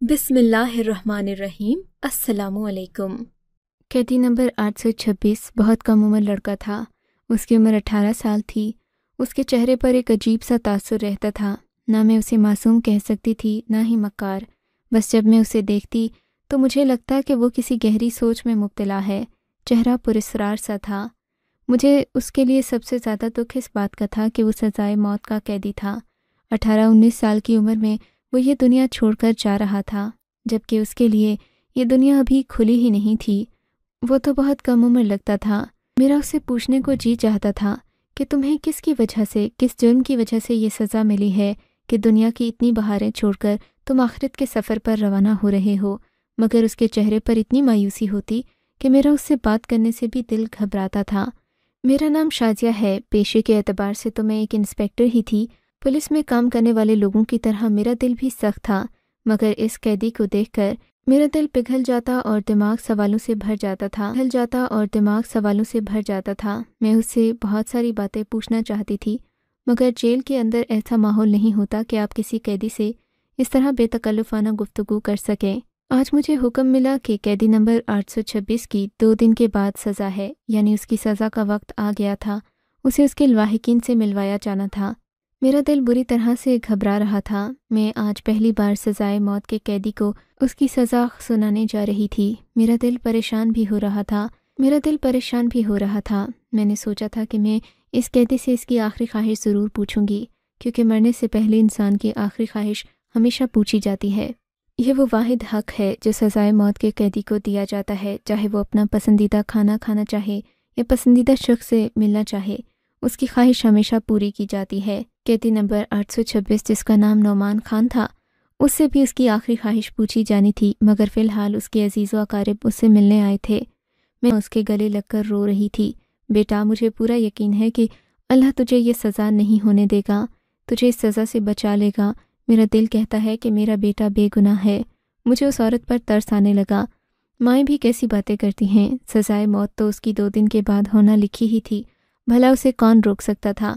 بسم اللہ الرحمن الرحیم۔ السلام علیکم۔ قیدی نمبر 826 بہت کم عمر لڑکا تھا۔ اس کی عمر 18 سال تھی۔ اس کے چہرے پر ایک عجیب سا تاثر رہتا تھا۔ نہ میں اسے معصوم کہہ سکتی تھی نہ ہی مکار۔ بس جب میں اسے دیکھتی تو مجھے لگتا کہ وہ کسی گہری سوچ میں مبتلا ہے۔ چہرہ پراسرار سا تھا۔ مجھے اس کے لیے سب سے زیادہ دکھ اس بات کا تھا کہ وہ سزائے موت کا قیدی تھا۔ 18-19 سال کی عمر میں وہ یہ دنیا چھوڑ کر جا رہا تھا، جبکہ اس کے لیے یہ دنیا ابھی کھلی ہی نہیں تھی۔ وہ تو بہت کم عمر لگتا تھا۔ میرا اس سے پوچھنے کو جی چاہتا تھا کہ تمہیں کس کی وجہ سے، کس جرم کی وجہ سے یہ سزا ملی ہے کہ دنیا کی اتنی بہاریں چھوڑ کر تم آخرت کے سفر پر روانہ ہو رہے ہو، مگر اس کے چہرے پر اتنی مایوسی ہوتی کہ میرا اس سے بات کرنے سے بھی دل گھبراتا تھا۔ میرا نام شازیہ ہے۔ پیشے کے اعتبار سے تو میں ایک انسپیکٹر ہی تھی۔ پولیس میں کام کرنے والے لوگوں کی طرح میرا دل بھی سخت تھا، مگر اس قیدی کو دیکھ کر میرا دل پگھل جاتا اور دماغ سوالوں سے بھر جاتا تھا۔ میں اس سے بہت ساری باتیں پوچھنا چاہتی تھی، مگر جیل کے اندر ایسا ماحول نہیں ہوتا کہ آپ کسی قیدی سے اس طرح بے تکلفانہ گفتگو کر سکیں۔ آج مجھے حکم ملا کہ قیدی نمبر 826 کی 2 دن کے بعد سزا ہے، یعنی اس کی سزا کا وقت آ گیا تھا۔ اسے اس کے لاحقین سے ملوایا جانا تھا۔ میرا دل بری طرح سے گھبرا رہا تھا۔ میں آج پہلی بار سزائے موت کے قیدی کو اس کی سزا سنانے جا رہی تھی۔ میرا دل پریشان بھی ہو رہا تھا۔ میں نے سوچا تھا کہ میں اس قیدی سے اس کی آخری خواہش ضرور پوچھوں گی، کیونکہ مرنے سے پہلے انسان کی آخری خواہش ہمیشہ پوچھی جاتی ہے۔ یہ وہ واحد حق ہے جو سزائے موت کے قیدی کو دیا جاتا ہے، چاہے وہ اپنا پسندیدہ کھانا کھانا چاہے یا پسندیدہ شخص سے ملنا چاہے، اس کی خواہش ہمیشہ پوری کی جاتی ہے۔ قیدی نمبر 826 جس کا نام نعمان خان تھا، اس سے بھی اس کی آخری خواہش پوچھی جانی تھی، مگر فی الحال اس کے عزیز و اقارب اس سے ملنے آئے تھے۔ میں اس کے گلے لگ کر رو رہی تھی۔ بیٹا، مجھے پورا یقین ہے کہ اللہ تجھے یہ سزا نہیں ہونے دے گا، تجھے اس سزا سے بچا لے گا۔ میرا دل کہتا ہے کہ میرا بیٹا بے گناہ ہے۔ مجھے اس عورت پر ترس آنے لگا۔ مائیں بھی کیسی باتیں کرتی ہیں۔ سزائے موت تو اس کی 2 دن کے بعد ہونا لکھی ہی تھی، بھلا اسے کون روک سکتا تھا؟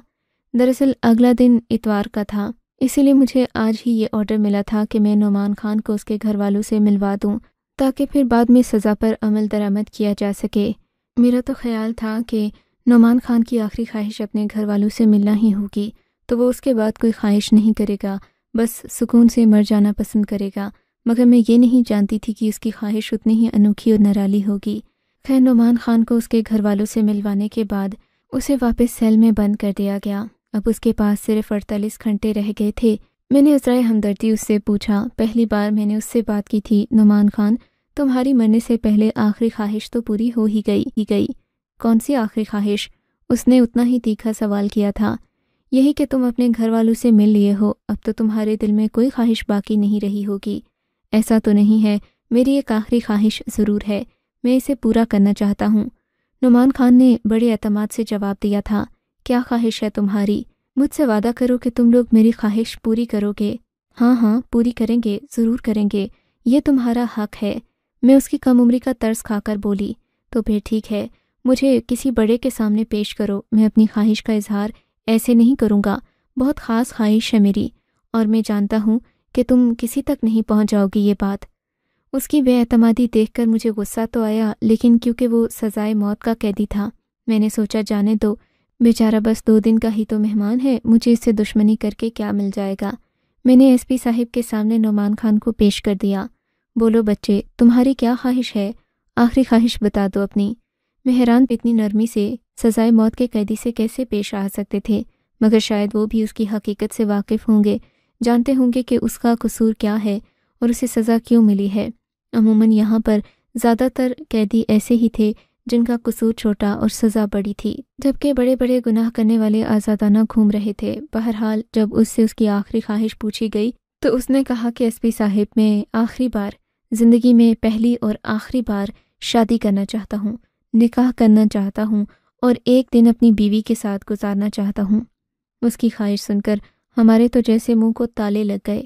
دراصل اگلا دن اتوار کا تھا، اسی لیے مجھے آج ہی یہ آرڈر ملا تھا کہ میں نعمان خان کو اس کے گھر والوں سے ملوا دوں، تاکہ پھر بعد میں سزا پر عمل درآمد کیا جا سکے۔ میرا تو خیال تھا کہ نعمان خان کی آخری خواہش اپنے گھر والوں سے ملنا ہی ہوگی، تو وہ اس کے بعد کوئی خواہش نہیں کرے گا، بس سکون سے مر جانا پسند کرے گا، مگر میں یہ نہیں جانتی تھی کہ اس کی خواہش اتنی ہی انوکھی اور نرالی ہوگی۔ خیر، نعمان خان کو اس کے گھر والوں سے ملوانے کے بعد اسے واپس سیل میں بند کر دیا گیا۔ اب اس کے پاس صرف 48 گھنٹے رہ گئے تھے۔ میں نے عذرائے ہمدردی اس سے پوچھا۔ پہلی بار میں نے اس سے بات کی تھی، نعمان خان، تمہاری مرنے سے پہلے آخری خواہش تو پوری ہو ہی گئی۔ کون سی آخری خواہش؟ اس نے اتنا ہی تیکھا سوال کیا تھا۔ یہی کہ تم اپنے گھر والوں سے مل لیے ہو، اب تو تمہارے دل میں کوئی خواہش باقی نہیں رہی ہوگی۔ ایسا تو نہیں ہے، میری ایک آخری خواہش ضرور ہے، میں اسے پورا کرنا چاہتا ہوں۔ نعمان خان نے بڑے اعتماد سے جواب دیا تھا۔ کیا خواہش ہے تمہاری؟ مجھ سے وعدہ کرو کہ تم لوگ میری خواہش پوری کرو گے۔ ہاں، پوری کریں گے، ضرور کریں گے، یہ تمہارا حق ہے۔ میں اس کی کم عمری کا ترس کھا کر بولی۔ تو پھر ٹھیک ہے، مجھے کسی بڑے کے سامنے پیش کرو، میں اپنی خواہش کا اظہار ایسے نہیں کروں گا، بہت خاص خواہش ہے میری، اور میں جانتا ہوں کہ تم کسی تک نہیں پہنچ جاؤ گی یہ بات۔ اس کی بے اعتمادی دیکھ کر مجھے غصہ تو آیا، لیکن کیونکہ وہ سزائے موت کا قیدی تھا، میں نے سوچا جانے دو، بیچارہ بس 2 دن کا ہی تو مہمان ہے، مجھے اس سے دشمنی کر کے کیا مل جائے گا۔ میں نے ایس پی صاحب کے سامنے نعمان خان کو پیش کر دیا۔ بولو بچے، تمہاری کیا خواہش ہے؟ آخری خواہش بتا دو اپنی۔ میں حیران اتنی نرمی سے سزائے موت کے قیدی سے کیسے پیش آ سکتے تھے، مگر شاید وہ بھی اس کی حقیقت سے واقف ہوں گے، جانتے ہوں گے کہ اس کا قصور کیا ہے اور اسے سزا کیوں ملی ہے۔ عموماً یہاں پر زیادہ تر قیدی ایسے ہی تھے جن کا قصور چھوٹا اور سزا بڑی تھی، جبکہ بڑے بڑے گناہ کرنے والے آزادانہ گھوم رہے تھے۔ بہرحال جب اس سے اس کی آخری خواہش پوچھی گئی تو اس نے کہا کہ ایس پی صاحب، میں آخری بار زندگی میں پہلی اور آخری بار شادی کرنا چاہتا ہوں، نکاح کرنا چاہتا ہوں اور ایک دن اپنی بیوی کے ساتھ گزارنا چاہتا ہوں۔ اس کی خواہش سن کر ہمارے تو جیسے منہ کو تالے لگ گئے۔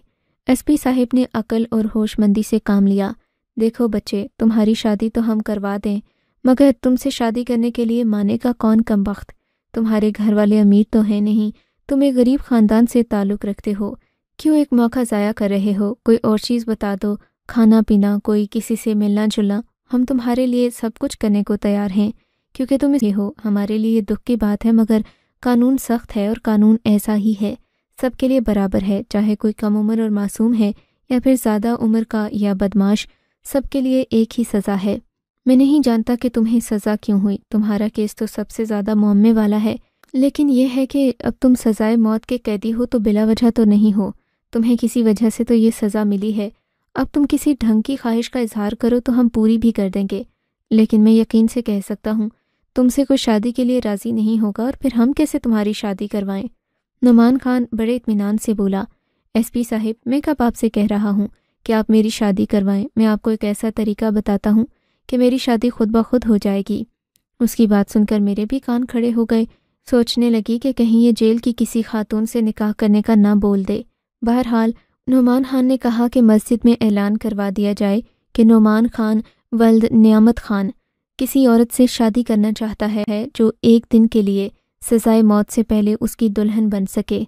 ایس پی صاحب نے عقل اور ہوش مندی سے کام لیا۔ دیکھو بچے، تمہاری شادی تو ہم کروا دیں، مگر تم سے شادی کرنے کے لیے مانے کا کون کمبخت؟ تمہارے گھر والے امیر تو ہیں نہیں، تم ایک غریب خاندان سے تعلق رکھتے ہو، کیوں ایک موقع ضائع کر رہے ہو؟ کوئی اور چیز بتا دو، کھانا پینا، کوئی کسی سے ملنا جلنا۔ ہم تمہارے لیے سب کچھ کرنے کو تیار ہیں کیونکہ تم یہ ہو۔ ہمارے لیے یہ دکھ کی بات ہے، مگر قانون سخت ہے اور قانون ایسا ہی ہے، سب کے لیے برابر ہے، چاہے کوئی کم عمر اور معصوم ہے یا پھر زیادہ عمر کا یا بدماش، سب کے لیے ایک ہی سزا ہے۔ میں نہیں جانتا کہ تمہیں سزا کیوں ہوئی، تمہارا کیس تو سب سے زیادہ معمے والا ہے، لیکن یہ ہے کہ اب تم سزائے موت کے قیدی ہو تو بلا وجہ تو نہیں ہو، تمہیں کسی وجہ سے تو یہ سزا ملی ہے۔ اب تم کسی ڈھنگ کی خواہش کا اظہار کرو تو ہم پوری بھی کر دیں گے، لیکن میں یقین سے کہہ سکتا ہوں تم سے کوئی شادی کے لیے راضی نہیں ہوگا، اور پھر ہم کیسے تمہاری شادی کروائیں؟ نعمان خان بڑے اطمینان سے بولا، ایس پی صاحب، میں کب آپ سے کہہ رہا ہوں کہ آپ میری شادی کروائیں؟ میں آپ کو ایک ایسا طریقہ بتاتا ہوں کہ میری شادی خود بخود ہو جائے گی۔ اس کی بات سن کر میرے بھی کان کھڑے ہو گئے، سوچنے لگی کہ کہیں یہ جیل کی کسی خاتون سے نکاح کرنے کا نہ بول دے۔ بہرحال نعمان خان نے کہا کہ مسجد میں اعلان کروا دیا جائے کہ نعمان خان ولد نعمت خان کسی عورت سے شادی کرنا چاہتا ہے جو ایک دن کے لیے سزائے موت سے پہلے اس کی دلہن بن سکے۔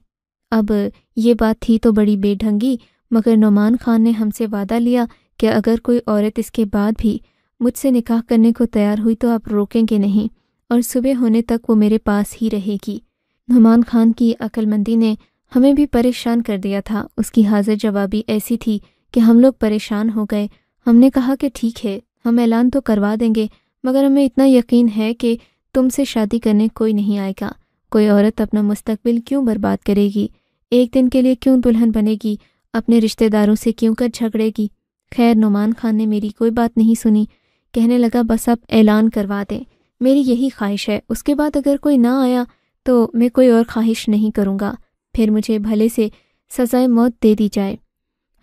اب یہ بات تھی تو بڑی بے ڈھنگی، مگر نعمان خان نے ہم سے وعدہ لیا کہ اگر کوئی عورت اس کے بعد بھی مجھ سے نکاح کرنے کو تیار ہوئی تو آپ روکیں گے نہیں، اور صبح ہونے تک وہ میرے پاس ہی رہے گی۔ نعمان خان کی عقل مندی نے ہمیں بھی پریشان کر دیا تھا، اس کی حاضر جوابی ایسی تھی کہ ہم لوگ پریشان ہو گئے۔ ہم نے کہا کہ ٹھیک ہے، ہم اعلان تو کروا دیں گے، مگر ہمیں اتنا یقین ہے کہ تم سے شادی کرنے کوئی نہیں آئے گا۔ کوئی عورت اپنا مستقبل کیوں برباد کرے گی؟ ایک دن کے لیے کیوں دلہن بنے گی؟ اپنے رشتہ داروں سے کیوں کر جھگڑے گی؟ خیر نعمان خان نے میری کوئی بات نہیں سنی، کہنے لگا بس آپ اعلان کروا دیں، میری یہی خواہش ہے، اس کے بعد اگر کوئی نہ آیا تو میں کوئی اور خواہش نہیں کروں گا، پھر مجھے بھلے سے سزائے موت دے دی جائے۔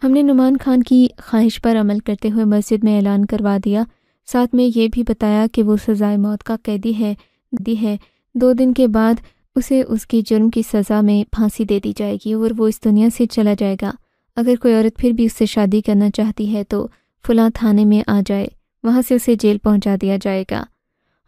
ہم نے نعمان خان کی خواہش پر عمل کرتے ہوئے مسجد میں اعلان کروا دیا، ساتھ میں یہ بھی بتایا کہ وہ سزائے موت کا قیدی ہے۔ 2 دن کے بعد اسے اس کی جرم کی سزا میں پھانسی دے دی جائے گی اور وہ اس دنیا سے چلا جائے گا۔ اگر کوئی عورت پھر بھی اس سے شادی کرنا چاہتی ہے تو فلاں تھانے میں آ جائے، وہاں سے اسے جیل پہنچا دیا جائے گا۔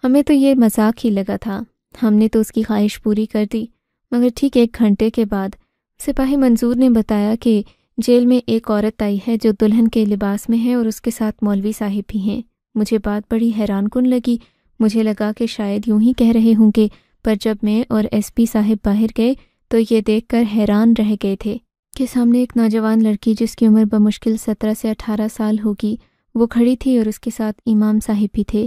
ہمیں تو یہ مذاق ہی لگا تھا، ہم نے تو اس کی خواہش پوری کر دی، مگر ٹھیک 1 گھنٹے کے بعد سپاہی منظور نے بتایا کہ جیل میں ایک عورت آئی ہے جو دلہن کے لباس میں ہے اور اس کے ساتھ مولوی صاحب بھی ہیں۔ مجھے بات بڑی حیران کن لگی، مجھے لگا کہ شاید یوں ہی کہہ رہے ہوں گے، پر جب میں اور ایس پی صاحب باہر گئے تو یہ دیکھ کر حیران رہ گئے تھے کہ سامنے ایک نوجوان لڑکی جس کی عمر بمشکل 17 سے 18 سال ہوگی، وہ کھڑی تھی اور اس کے ساتھ امام صاحب بھی تھے۔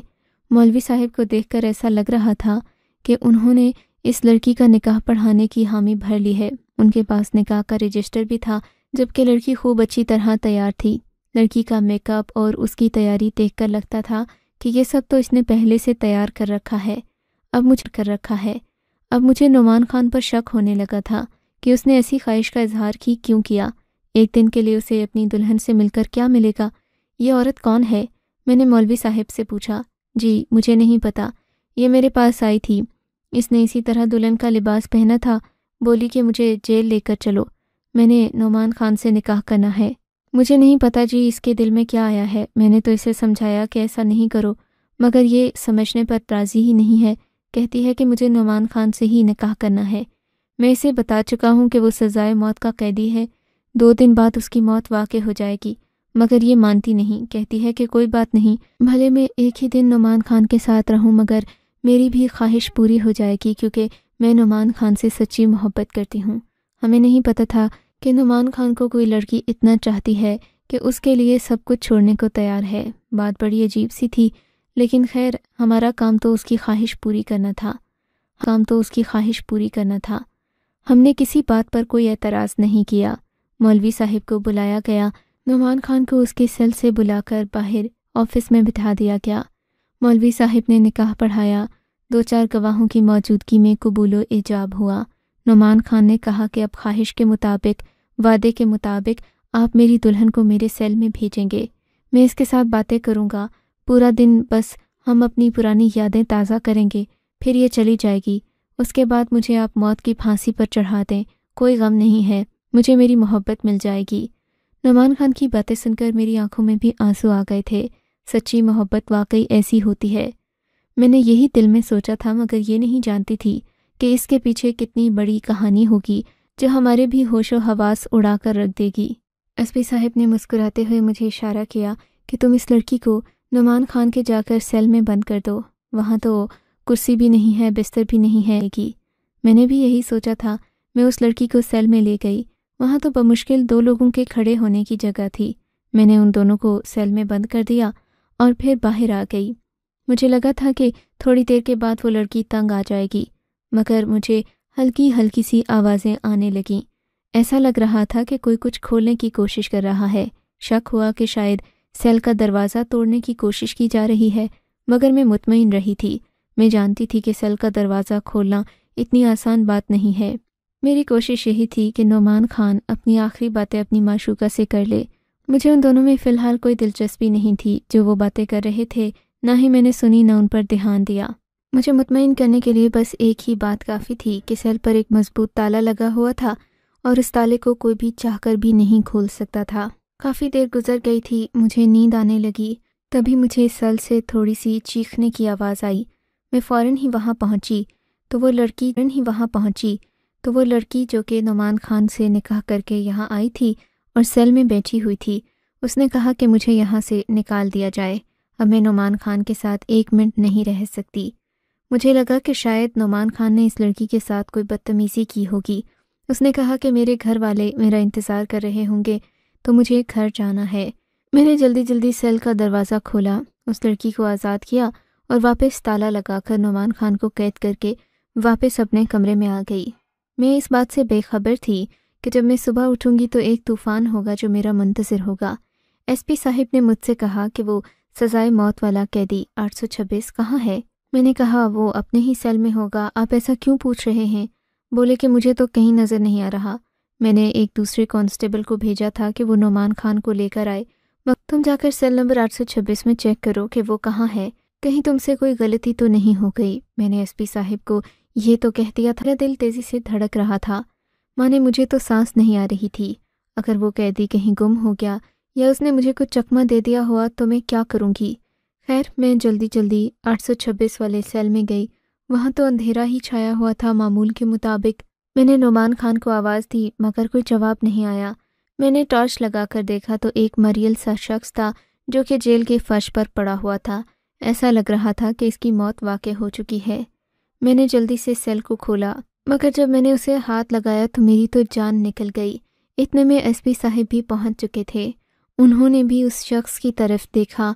مولوی صاحب کو دیکھ کر ایسا لگ رہا تھا کہ انہوں نے اس لڑکی کا نکاح پڑھانے کی حامی بھر لی ہے۔ ان کے پاس نکاح کا رجسٹر بھی تھا، جبکہ لڑکی خوب اچھی طرح تیار تھی۔ لڑکی کا میک اپ اور اس کی تیاری دیکھ کر لگتا تھا کہ یہ سب تو اس نے پہلے سے تیار کر رکھا ہے۔ اب مجھے نعمان خان پر شک ہونے لگا تھا کہ اس نے ایسی خواہش کا اظہار کیوں کیا۔ ایک دن کے لیے اسے اپنی دلہن سے مل کر کیا ملے گا؟ یہ عورت کون ہے؟ میں نے مولوی صاحب سے پوچھا۔ جی مجھے نہیں پتا، یہ میرے پاس آئی تھی، اس نے اسی طرح دلہن کا لباس پہنا تھا، بولی کہ مجھے جیل لے کر چلو، میں نے نعمان خان سے نکاح کرنا ہے۔ مجھے نہیں پتا جی اس کے دل میں کیا آیا ہے، میں نے تو اسے سمجھایا کہ ایسا نہیں کرو، مگر یہ سمجھنے پر راضی ہی نہیں ہے، کہتی ہے کہ مجھے نعمان خان سے ہی نکاح کرنا ہے۔ میں اسے بتا چکا ہوں کہ وہ سزائے موت کا قیدی ہے، 2 دن بعد اس کی موت واقع ہو جائے گی، مگر یہ مانتی نہیں، کہتی ہے کہ کوئی بات نہیں، بھلے میں ایک ہی دن نعمان خان کے ساتھ رہوں، مگر میری بھی خواہش پوری ہو جائے گی کیونکہ میں نعمان خان سے سچی محبت کرتی ہوں۔ ہمیں نہیں پتہ تھا کہ نعمان خان کو کوئی لڑکی اتنا چاہتی ہے کہ اس کے لیے سب کچھ چھوڑنے کو تیار ہے۔ بات بڑی عجیب سی تھی، لیکن خیر ہمارا کام تو اس کی خواہش پوری کرنا تھا۔ ہم نے کسی بات پر کوئی اعتراض نہیں کیا۔ مولوی صاحب کو بلایا گیا، نعمان خان کو اس کی سیل سے بلا کر باہر آفس میں بٹھا دیا گیا۔ مولوی صاحب نے نکاح پڑھایا، 2-4 گواہوں کی موجودگی میں قبول و ایجاب ہوا۔ نعمان خان نے کہا کہ اب خواہش کے مطابق، وعدے کے مطابق آپ میری دلہن کو میرے سیل میں بھیجیں گے، میں اس کے ساتھ باتیں کروں گا، پورا دن بس ہم اپنی پرانی یادیں تازہ کریں گے، پھر یہ چلی جائے گی، اس کے بعد مجھے آپ موت کی پھانسی پر چڑھا دیں، کوئی غم نہیں ہے، مجھے میری محبت مل جائے گی۔ نعمان خان کی باتیں سن کر میری آنکھوں میں بھی آنسو آ گئے تھے۔ سچی محبت واقعی ایسی ہوتی ہے، میں نے یہی دل میں سوچا تھا، مگر یہ نہیں جانتی تھی کہ اس کے پیچھے کتنی بڑی کہانی ہوگی جو ہمارے بھی ہوش و حواس اڑا کر رکھ دے گی۔ ایس پی صاحب نے مسکراتے ہوئے مجھے اشارہ کیا کہ تم اس لڑکی کو نعمان خان کے جا کر سیل میں بند کر دو، وہاں تو کرسی بھی نہیں ہے، بستر بھی نہیں ہے گی۔ میں نے بھی یہی سوچا تھا۔ میں اس لڑکی کو سیل میں لے گئی۔ وہاں تو بمشکل 2 لوگوں کے کھڑے ہونے کی جگہ تھی۔ میں نے ان دونوں کو سیل میں بند کر دیا اور پھر باہر آ گئی۔ مجھے لگا تھا کہ تھوڑی دیر کے بعد وہ لڑکی تنگ آ جائے گی، مگر مجھے ہلکی ہلکی سی آوازیں آنے لگیں۔ ایسا لگ رہا تھا کہ کوئی کچھ کھولنے کی کوشش کر رہا ہے۔ شک ہوا کہ شاید سیل کا دروازہ توڑنے کی کوشش کی جا رہی ہے، مگر میں مطمئن رہی تھی۔ میں جانتی تھی کہ سیل کا دروازہ کھولنا اتنی آسان بات نہیں ہے۔ میری کوشش یہی تھی کہ نعمان خان اپنی آخری باتیں اپنی معشوقہ سے کر لے۔ مجھے ان دونوں میں فی الحال کوئی دلچسپی نہیں تھی جو وہ باتیں کر رہے تھے، نہ ہی میں نے سنی نہ ان پر دھیان دیا۔ مجھے مطمئن کرنے کے لیے بس ایک ہی بات کافی تھی کہ سیل پر ایک مضبوط تالا لگا ہوا تھا اور اس تالے کو کوئی بھی چاہ کر بھی نہیں کھول سکتا تھا۔ کافی دیر گزر گئی تھی، مجھے نیند آنے لگی۔ تبھی مجھے سیل سے تھوڑی سی چیخنے کی آواز آئی۔ میں فوراً ہی وہاں پہنچی تو وہ لڑکی جو کہ نعمان خان سے نکاح کر کے یہاں آئی تھی اور سیل میں بیٹھی ہوئی تھی، اس نے کہا کہ مجھے یہاں سے نکال دیا جائے۔ اب میں نعمان خان کے ساتھ 1 منٹ نہیں رہ سکتی۔ مجھے لگا کہ شاید نعمان خان نے اس لڑکی کے ساتھ کوئی بدتمیزی کی ہوگی۔ اس نے کہا کہ میرے گھر والے میرا انتظار کر رہے ہوں گے تو مجھے گھر جانا ہے۔ میں نے جلدی سیل کا دروازہ کھولا، اس لڑکی کو آزاد کیا اور واپس تالا لگا کر نعمان خان کو قید کر کے واپس اپنے کمرے میں آ گئی۔ میں اس بات سے بے خبر تھی کہ جب میں صبح اٹھوں گی تو ایک طوفان ہوگا جو میرا منتظر ہوگا۔ ایس پی صاحب نے مجھ سے کہا کہ وہ سزائے موت والا قیدی 826 کہاں ہے؟ میں نے کہا وہ اپنے ہی سیل میں ہوگا، آپ ایسا کیوں پوچھ رہے ہیں؟ بولے کہ مجھے تو کہیں نظر نہیں آ رہا۔ میں نے ایک دوسرے کانسٹیبل کو بھیجا تھا کہ وہ نعمان خان کو لے کر آئے۔ تم جا کر سیل نمبر 826 میں چیک کرو کہ وہ کہاں ہے، کہیں تم سے کوئی غلطی تو نہیں ہو گئی۔ میں نے ایس پی صاحب کو یہ تو کہہ دیا تھا۔ دل تیزی سے دھڑک رہا تھا، مانے مجھے تو سانس نہیں آ رہی تھی۔ اگر وہ قیدی کہیں گم ہو گیا یا اس نے مجھے کچھ چکمہ دے دیا ہوا تو میں کیا کروں گی؟ خیر میں جلدی 826 والے سیل میں گئی۔ وہاں تو اندھیرا ہی چھایا ہوا تھا معمول کے مطابق۔ میں نے نعمان خان کو آواز دی مگر کوئی جواب نہیں آیا۔ میں نے ٹارچ لگا کر دیکھا تو ایک مریل سا شخص تھا جو کہ جیل کے فرش پر پڑا ہوا تھا۔ ایسا لگ رہا تھا کہ اس کی موت واقع ہو چکی ہے۔ میں نے جلدی سے سیل کو کھولا، مگر جب میں نے اسے ہاتھ لگایا تو میری تو جان نکل گئی۔ اتنے میں ایس پی صاحب بھی پہنچ چکے تھے۔ انہوں نے بھی اس شخص کی طرف دیکھا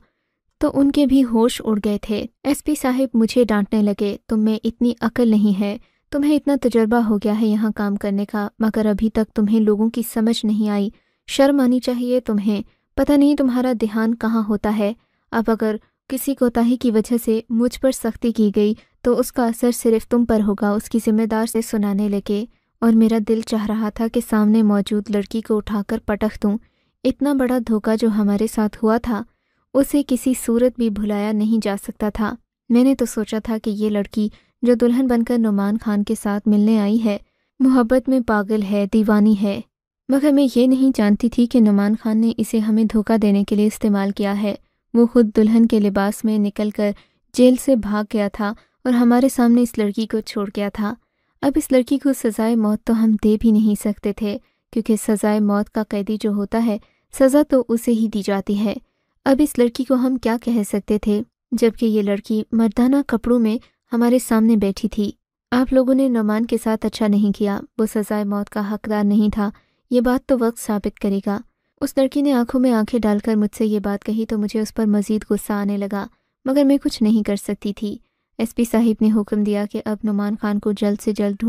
تو ان کے بھی ہوش اڑ گئے تھے۔ ایس پی صاحب مجھے ڈانٹنے لگے، تم میں اتنی عقل نہیں ہے، تمہیں اتنا تجربہ ہو گیا ہے یہاں کام کرنے کا، مگر ابھی تک تمہیں لوگوں کی سمجھ نہیں آئی۔ شرم آنی چاہیے تمہیں، پتہ نہیں تمہارا دھیان کہاں ہوتا ہے۔ اب اگر کسی کوتاہی کی وجہ سے مجھ پر سختی کی گئی تو اس کا اثر صرف تم پر ہوگا، اس کی ذمہ دار سے سنانے لگے۔ اور میرا دل چاہ رہا تھا کہ سامنے موجود لڑکی کو اٹھا کر پٹخ دوں۔ اتنا بڑا دھوکہ جو ہمارے ساتھ ہوا تھا اسے کسی صورت بھی بھلایا نہیں جا سکتا تھا۔ میں نے تو سوچا تھا کہ یہ لڑکی جو دلہن بن کر نعمان خان کے ساتھ ملنے آئی ہے محبت میں پاگل ہے، دیوانی ہے، مگر میں یہ نہیں جانتی تھی کہ نعمان خان نے اسے ہمیں دھوکہ دینے کے لیے استعمال کیا ہے۔ وہ خود دلہن کے لباس میں نکل کر جیل سے بھاگ گیا تھا اور ہمارے سامنے اس لڑکی کو چھوڑ گیا تھا۔ اب اس لڑکی کو سزائے موت تو ہم دے بھی نہیں سکتے تھے، کیونکہ سزائے موت کا قیدی جو ہوتا ہے سزا تو اسے ہی دی جاتی ہے۔ اب اس لڑکی کو ہم کیا کہہ سکتے تھے جبکہ یہ لڑکی مردانہ کپڑوں میں ہمارے سامنے بیٹھی تھی۔ آپ لوگوں نے نعمان کے ساتھ اچھا نہیں کیا، وہ سزائے موت کا حقدار نہیں تھا، یہ بات تو وقت ثابت کرے گا۔ اس لڑکی نے آنکھوں میں آنکھیں ڈال کر مجھ سے یہ بات کہی تو مجھے اس پر مزید غصہ آنے لگا، مگر میں کچھ نہیں کر سکتی تھی۔ ایس پی صاحب نے حکم دیا کہ اب نعمان خان کو جلد سے جلد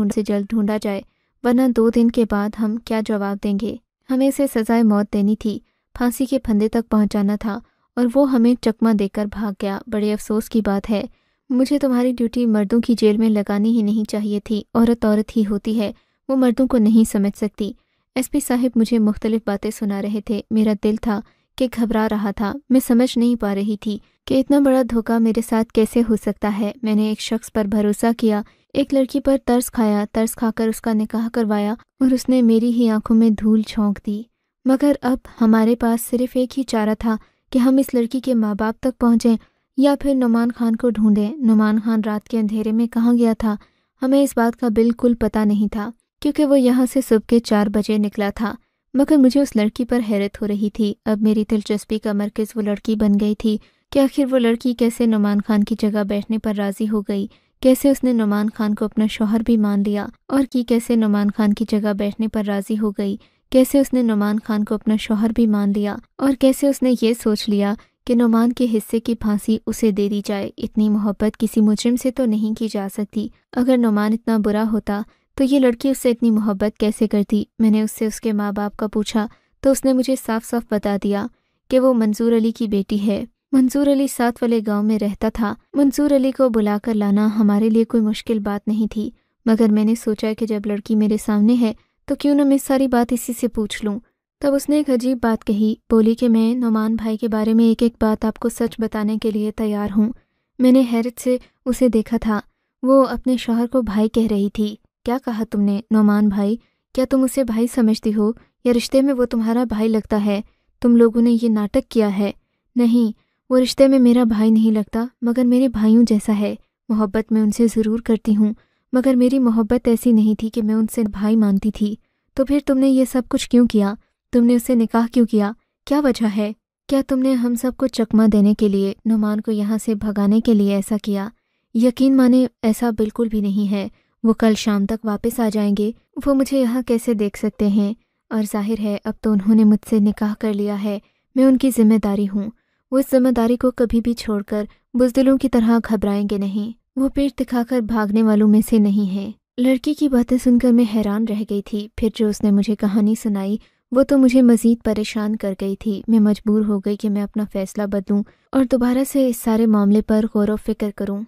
ڈھونڈا جائے، ورنہ 2 دن کے بعد ہم کیا جواب دیں گے۔ ہمیں اسے سزائے موت دینی تھی، پھانسی کے پھندے تک پہنچانا تھا، اور وہ ہمیں چکمہ دے کر بھاگ گیا۔ بڑے افسوس کی بات ہے، مجھے تمہاری ڈیوٹی مردوں کی جیل میں لگانی ہی نہیں چاہیے تھی۔ عورت ہی ہوتی ہے، وہ مردوں کو نہیں سمجھ سکتی۔ ایس پی صاحب مجھے مختلف باتیں سنا رہے تھے۔ میرا دل تھا کہ گھبرا رہا تھا، میں سمجھ نہیں پا رہی تھی کہ اتنا بڑا دھوکہ میرے ساتھ کیسے ہو سکتا ہے۔ میں نے ایک شخص پر بھروسہ کیا، ایک لڑکی پر ترس کھا کر اس کا نکاح کروایا، اور اس نے میری ہی آنکھوں میں دھول جھونک دی۔ مگر اب ہمارے پاس صرف ایک ہی چارہ تھا کہ ہم اس لڑکی کے ماں باپ تک پہنچیں یا پھر نعمان خان کو ڈھونڈیں۔ نعمان خان رات کے اندھیرے میں کہاں گیا تھا ہمیں اس بات کا بالکل پتہ نہیں تھا۔ کیونکہ وہ یہاں سے صبح کے 4 بجے نکلا تھا، مگر مجھے اس لڑکی پر حیرت ہو رہی تھی۔ اب میری دلچسپی کا مرکز وہ لڑکی بن گئی تھی کہ آخر وہ لڑکی کیسے نعمان خان کی جگہ بیٹھنے پر راضی ہو گئی، کیسے اس نے نعمان خان کو اپنا شوہر بھی مان لیا، اور کیسے نعمان خان کی جگہ بیٹھنے پر راضی ہو گئی، کیسے اس نے نعمان خان کو اپنا شوہر بھی مان لیا، اور کیسے اس نے یہ سوچ لیا کہ نعمان کے حصے کی پھانسی اسے دے دی جائے۔ اتنی محبت کسی مجرم سے تو نہیں کی جا سکتی۔ اگر نعمان اتنا برا ہوتا تو یہ لڑکی اس سے اتنی محبت کیسے کرتی؟ میں نے اس سے اس کے ماں باپ کا پوچھا تو اس نے مجھے صاف صاف بتا دیا کہ وہ منظور علی کی بیٹی ہے۔ منظور علی ساتھ والے گاؤں میں رہتا تھا۔ منظور علی کو بلا کر لانا ہمارے لیے کوئی مشکل بات نہیں تھی، مگر میں نے سوچا کہ جب لڑکی میرے سامنے ہے تو کیوں نہ میں ساری بات اسی سے پوچھ لوں۔ تب اس نے ایک عجیب بات کہی، بولی کہ میں نعمان بھائی کے بارے میں ایک ایک بات آپ کو سچ بتانے کے لیے تیار ہوں۔ میں نے حیرت سے اسے دیکھا تھا، وہ اپنے شوہر کو بھائی کہہ رہی تھی۔ کیا کہا تم نے؟ نعمان بھائی؟ کیا تم اسے بھائی سمجھتی ہو یا رشتے میں وہ تمہارا بھائی لگتا ہے؟ تم لوگوں نے یہ ناٹک کیا ہے۔ نہیں، وہ رشتے میں میرا بھائی نہیں لگتا، مگر میرے بھائیوں جیسا ہے۔ محبت میں ان سے ضرور کرتی ہوں، مگر میری محبت ایسی نہیں تھی کہ میں ان سے بھائی مانتی تھی۔ تو پھر تم نے یہ سب کچھ کیوں کیا؟ تم نے اسے نکاح کیوں کیا؟ کیا وجہ ہے؟ کیا تم نے ہم سب کو چکمہ دینے کے لیے، نعمان کو یہاں سے بھگانے کے لیے ایسا کیا؟ یقین مانے ایسا بالکل بھی نہیں ہے۔ وہ کل شام تک واپس آ جائیں گے، وہ مجھے یہاں کیسے دیکھ سکتے ہیں؟ اور ظاہر ہے اب تو انہوں نے مجھ سے نکاح کر لیا ہے، میں ان کی ذمہ داری ہوں۔ وہ اس ذمہ داری کو کبھی بھی چھوڑ کر بزدلوں کی طرح گھبرائیں گے نہیں، وہ پیٹ دکھا کر بھاگنے والوں میں سے نہیں ہیں۔ لڑکی کی باتیں سن کر میں حیران رہ گئی تھی۔ پھر جو اس نے مجھے کہانی سنائی وہ تو مجھے مزید پریشان کر گئی تھی۔ میں مجبور ہو گئی کہ میں اپنا فیصلہ بدلوں اور دوبارہ سے اس سارے معاملے پر غور و فکر کروں۔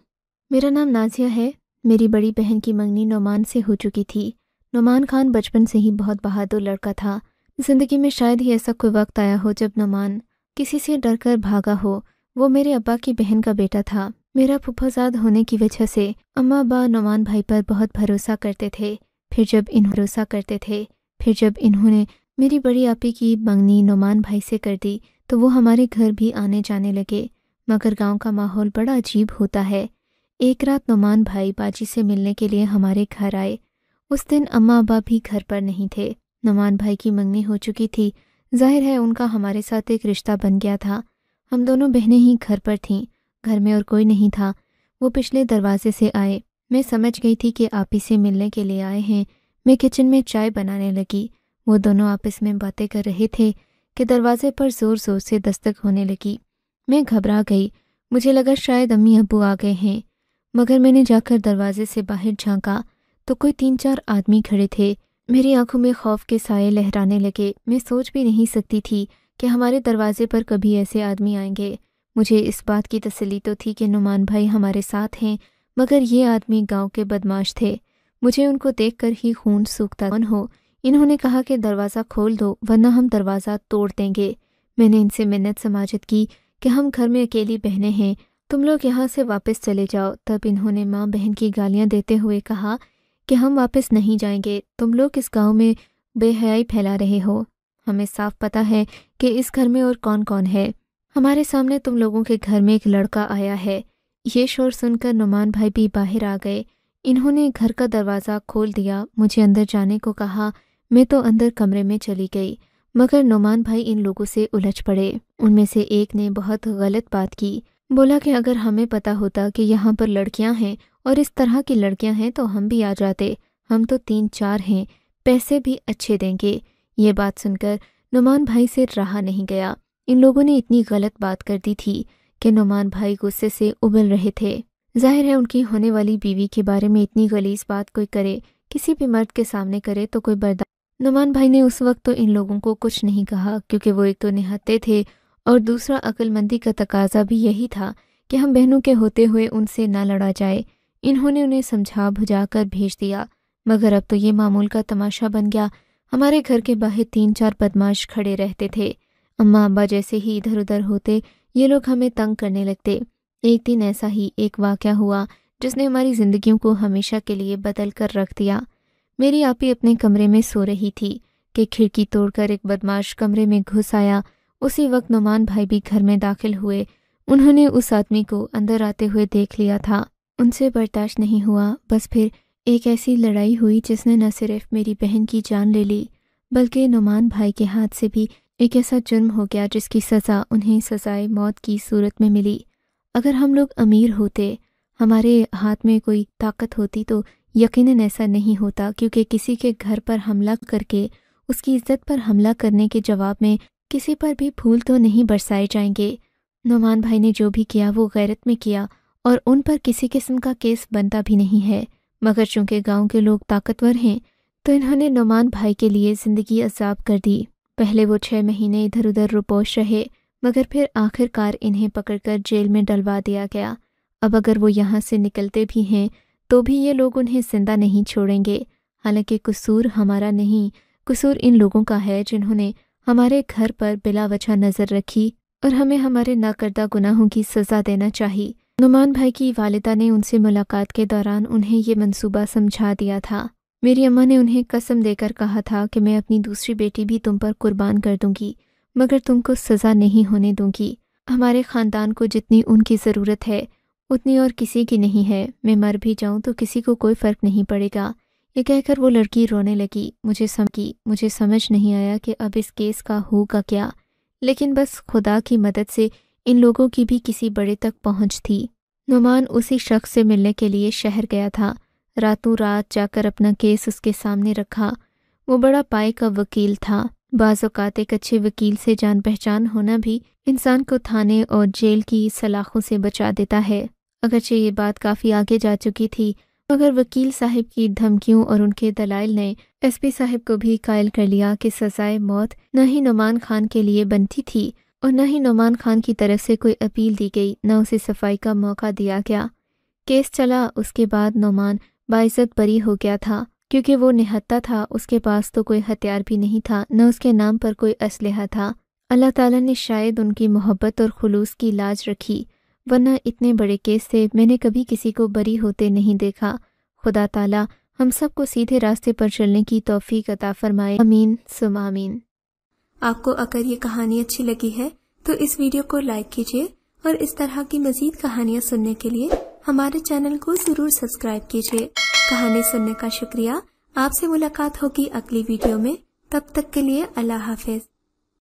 میرا نام نازیہ ہے۔ میری بڑی بہن کی منگنی نعمان سے ہو چکی تھی۔ نعمان خان بچپن سے ہی بہت بہادر لڑکا تھا۔ زندگی میں شاید ہی ایسا کوئی وقت آیا ہو جب نعمان کسی سے ڈر کر بھاگا ہو۔ وہ میرے ابا کی بہن کا بیٹا تھا۔ میرا پھپھوزاد ہونے کی وجہ سے اماں ابا نعمان بھائی پر بہت بھروسہ کرتے تھے۔ پھر جب انہوں نے میری بڑی آپی کی منگنی نعمان بھائی سے کر دی تو وہ ہمارے گھر بھی آنے جانے لگے۔ مگر گاؤں کا ماحول بڑا عجیب ہوتا ہے۔ ایک رات نعمان بھائی باجی سے ملنے کے لیے ہمارے گھر آئے۔ اس دن اماں ابا بھی گھر پر نہیں تھے۔ نعمان بھائی کی منگنی ہو چکی تھی، ظاہر ہے ان کا ہمارے ساتھ ایک رشتہ بن گیا تھا۔ ہم دونوں بہنیں ہی گھر پر تھیں، گھر میں اور کوئی نہیں تھا۔ وہ پچھلے دروازے سے آئے۔ میں سمجھ گئی تھی کہ آپی سے ملنے کے لیے آئے ہیں۔ میں کچن میں چائے بنانے لگی۔ وہ دونوں آپس میں باتیں کر رہے تھے کہ دروازے پر زور زور سے دستک ہونے لگی۔ میں گھبرا گئی، مجھے لگا شاید امی ابو آ گئے ہیں، مگر میں نے جا کر دروازے سے باہر جھانکا تو کوئی 3-4 آدمی کھڑے تھے۔ میری آنکھوں میں خوف کے سائے لہرانے لگے۔ میں سوچ بھی نہیں سکتی تھی کہ ہمارے دروازے پر کبھی ایسے آدمی آئیں گے۔ مجھے اس بات کی تسلی تو تھی کہ نعمان بھائی ہمارے ساتھ ہیں، مگر یہ آدمی گاؤں کے بدماش تھے۔ مجھے ان کو دیکھ کر ہی خون سوکھتا ہو۔ انہوں نے کہا کہ دروازہ کھول دو ورنہ ہم دروازہ توڑ دیں گے۔ میں نے ان سے منت سماجت کی کہ ہم گھر میں اکیلی بہنیں ہیں، تم لوگ یہاں سے واپس چلے جاؤ۔ تب انہوں نے ماں بہن کی گالیاں دیتے ہوئے کہا کہ ہم واپس نہیں جائیں گے، تم لوگ اس گاؤں میں بے حیائی پھیلا رہے ہو۔ ہمیں صاف پتہ ہے کہ اس گھر میں اور کون کون ہے۔ ہمارے سامنے تم لوگوں کے گھر میں ایک لڑکا آیا ہے۔ یہ شور سن کر نعمان بھائی بھی باہر آ گئے۔ انہوں نے گھر کا دروازہ کھول دیا، مجھے اندر جانے کو کہا۔ میں تو اندر کمرے میں چلی گئی، مگر نعمان بھائی ان لوگوں سے الجھ پڑے۔ ان میں سے ایک نے بہت غلط بات کی، بولا کہ اگر ہمیں پتہ ہوتا کہ یہاں پر لڑکیاں ہیں اور اس طرح کی لڑکیاں ہیں تو ہم بھی آ جاتے، ہم تو 3-4 ہیں، پیسے بھی اچھے دیں گے۔ یہ بات سن کر نعمان بھائی سے رہا نہیں گیا۔ ان لوگوں نے اتنی غلط بات کر دی تھی کہ نعمان بھائی غصے سے ابل رہے تھے۔ ظاہر ہے ان کی ہونے والی بیوی کے بارے میں اتنی غلیظ بات کوئی کرے، کسی بھی مرد کے سامنے کرے تو کوئی برداشت۔ نعمان بھائی نے اس وقت تو ان لوگوں کو کچھ نہیں کہا، کیونکہ وہ ایک تو نہتے تھے اور دوسرا عقل مندی کا تقاضا بھی یہی تھا کہ ہم بہنوں کے ہوتے ہوئے ان سے نہ لڑا جائے۔ انہوں نے انہیں سمجھا بجھا کر بھیج دیا، مگر اب تو یہ معمول کا تماشا بن گیا۔ ہمارے گھر کے باہر 3-4 بدماش کھڑے رہتے تھے۔ اماں ابا جیسے ہی ادھر ادھر ہوتے یہ لوگ ہمیں تنگ کرنے لگتے۔ ایک دن ایسا ہی ایک واقعہ ہوا جس نے ہماری زندگیوں کو ہمیشہ کے لیے بدل کر رکھ دیا۔ میری آپی اپنے کمرے میں سو رہی تھی کہ کھڑکی توڑ کر ایک بدماش کمرے میں گھس آیا۔ اسی وقت نعمان بھائی بھی گھر میں داخل ہوئے۔ انہوں نے اس آدمی کو اندر آتے ہوئے دیکھ لیا تھا۔ ان سے برداشت نہیں ہوا، بس پھر ایک ایسی لڑائی ہوئی جس نے نہ صرف میری بہن کی جان لے لی بلکہ نعمان بھائی کے ہاتھ سے بھی ایک ایسا جرم ہو گیا جس کی سزا انہیں سزائے موت کی صورت میں ملی۔ اگر ہم لوگ امیر ہوتے، ہمارے ہاتھ میں کوئی طاقت ہوتی تو یقیناً ایسا نہیں ہوتا، کیونکہ کسی کے گھر پر حملہ کر کے اس کی عزت پر حملہ کرنے کے جواب میں کسی پر بھی پھول تو نہیں برسائے جائیں گے۔ نعمان بھائی نے جو بھی کیا وہ غیرت میں کیا اور ان پر کسی قسم کا کیس بنتا بھی نہیں ہے، مگر چونکہ گاؤں کے لوگ طاقتور ہیں تو انہوں نے نعمان بھائی کے لیے زندگی عذاب کر دی۔ پہلے وہ 6 مہینے ادھر ادھر روپوش رہے، مگر پھر آخر کار انہیں پکڑ کر جیل میں ڈلوا دیا گیا۔ اب اگر وہ یہاں سے نکلتے بھی ہیں تو بھی یہ لوگ انہیں زندہ نہیں چھوڑیں گے، حالانکہ قصور ہمارا نہیں، قصور ان لوگوں کا ہے جنہوں نے ہمارے گھر پر بلا وجہ نظر رکھی اور ہمیں ہمارے ناکردہ گناہوں کی سزا دینا چاہیے۔ نعمان بھائی کی والدہ نے ان سے ملاقات کے دوران انہیں یہ منصوبہ سمجھا دیا تھا۔ میری اماں نے انہیں قسم دے کر کہا تھا کہ میں اپنی دوسری بیٹی بھی تم پر قربان کر دوں گی، مگر تم کو سزا نہیں ہونے دوں گی۔ ہمارے خاندان کو جتنی ان کی ضرورت ہے اتنی اور کسی کی نہیں ہے، میں مر بھی جاؤں تو کسی کو کوئی فرق نہیں پڑے گا۔ یہ کہہ کر وہ لڑکی رونے لگی۔ مجھے سمجھ نہیں آیا کہ اب اس کیس کا ہوگا کیا، لیکن بس خدا کی مدد سے ان لوگوں کی بھی کسی بڑے تک پہنچ تھی۔ نعمان اسی شخص سے ملنے کے لیے شہر گیا تھا، راتوں رات جا کر اپنا کیس اس کے سامنے رکھا۔ وہ بڑا پائے کا وکیل تھا۔ بعض اوقات ایک اچھے وکیل سے جان پہچان ہونا بھی انسان کو تھانے اور جیل کی سلاخوں سے بچا دیتا ہے۔ اگرچہ یہ بات کافی آگے جا چکی تھی، مگر وکیل صاحب کی دھمکیوں اور ان کے دلائل نے ایس پی صاحب کو بھی قائل کر لیا کہ سزائے موت نہ ہی نعمان خان کے لیے بنتی تھی اور نہ ہی نعمان خان کی طرف سے کوئی اپیل دی گئی، نہ اسے صفائی کا موقع دیا گیا۔ کیس چلا، اس کے بعد نعمان باعزت بری ہو گیا تھا، کیونکہ وہ نہتہ تھا، اس کے پاس تو کوئی ہتھیار بھی نہیں تھا، نہ اس کے نام پر کوئی اسلحہ تھا۔ اللہ تعالیٰ نے شاید ان کی محبت اور خلوص کی لاج رکھی، ورنہ اتنے بڑے کیس سے میں نے کبھی کسی کو بری ہوتے نہیں دیکھا۔ خدا تعالیٰ ہم سب کو سیدھے راستے پر چلنے کی توفیق عطا فرمائے، آمین ثم آمین۔ آپ کو اگر یہ کہانی اچھی لگی ہے تو اس ویڈیو کو لائک کیجیے اور اس طرح کی مزید کہانیاں سننے کے لیے ہمارے چینل کو ضرور سبسکرائب کیجیے۔ کہانی سننے کا شکریہ۔ آپ سے ملاقات ہوگی اگلی ویڈیو میں، تب تک کے لیے اللہ حافظ۔